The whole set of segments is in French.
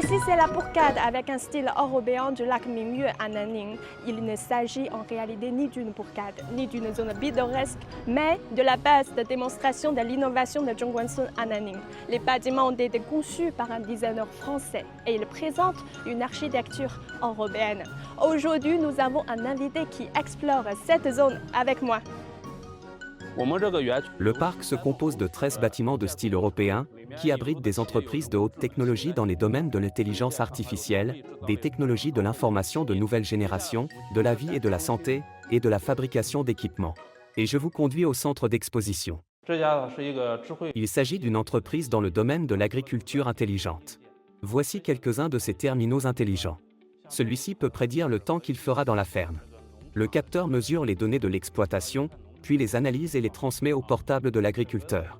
Ici, c'est la bourgade avec un style européen du lac Mingyue à Nanning. Il ne s'agit en réalité ni d'une bourgade, ni d'une zone pittoresque, mais de la base de démonstration de l'innovation de Zhongguancun à Nanning. Les bâtiments ont été conçus par un designer français et ils présentent une architecture européenne. Aujourd'hui, nous avons un invité qui explore cette zone avec moi. Le parc se compose de 13 bâtiments de style européen qui abritent des entreprises de haute technologie dans les domaines de l'intelligence artificielle, des technologies de l'information de nouvelle génération, de la vie et de la santé, et de la fabrication d'équipements. Et je vous conduis au centre d'exposition. Il s'agit d'une entreprise dans le domaine de l'agriculture intelligente. Voici quelques-uns de ces terminaux intelligents. Celui-ci peut prédire le temps qu'il fera dans la ferme. Le capteur mesure les données de l'exploitation, puis les analyse et les transmet au portable de l'agriculteur.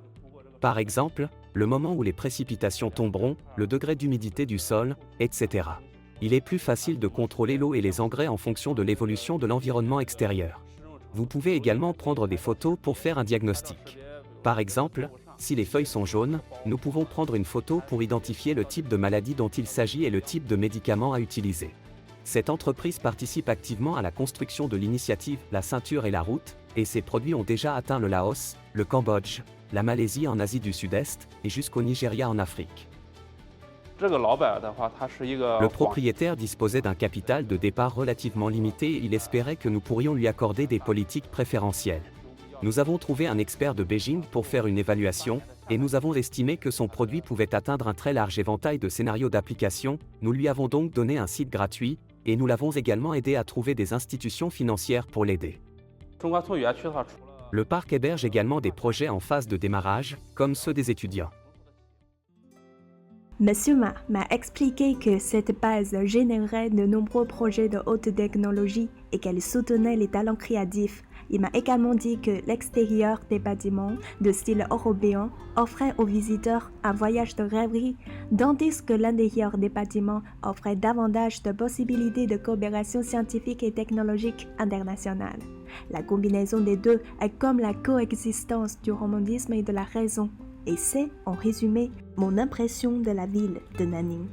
Par exemple, le moment où les précipitations tomberont, le degré d'humidité du sol, etc. Il est plus facile de contrôler l'eau et les engrais en fonction de l'évolution de l'environnement extérieur. Vous pouvez également prendre des photos pour faire un diagnostic. Par exemple, si les feuilles sont jaunes, nous pouvons prendre une photo pour identifier le type de maladie dont il s'agit et le type de médicament à utiliser. Cette entreprise participe activement à la construction de l'initiative La Ceinture et la Route, et ses produits ont déjà atteint le Laos, le Cambodge, la Malaisie en Asie du Sud-Est et jusqu'au Nigeria en Afrique. Le propriétaire disposait d'un capital de départ relativement limité et il espérait que nous pourrions lui accorder des politiques préférentielles. Nous avons trouvé un expert de Beijing pour faire une évaluation, et nous avons estimé que son produit pouvait atteindre un très large éventail de scénarios d'application. Nous lui avons donc donné un site gratuit, et nous l'avons également aidé à trouver des institutions financières pour l'aider. Le parc héberge également des projets en phase de démarrage, comme ceux des étudiants. Monsieur Ma m'a expliqué que cette base générait de nombreux projets de haute technologie et qu'elle soutenait les talents créatifs. Il m'a également dit que l'extérieur des bâtiments de style européen offrait aux visiteurs un voyage de rêverie, tandis que l'intérieur des bâtiments offrait davantage de possibilités de coopération scientifique et technologique internationale. La combinaison des deux est comme la coexistence du romantisme et de la raison. Et c'est, en résumé, mon impression de la ville de Nanning.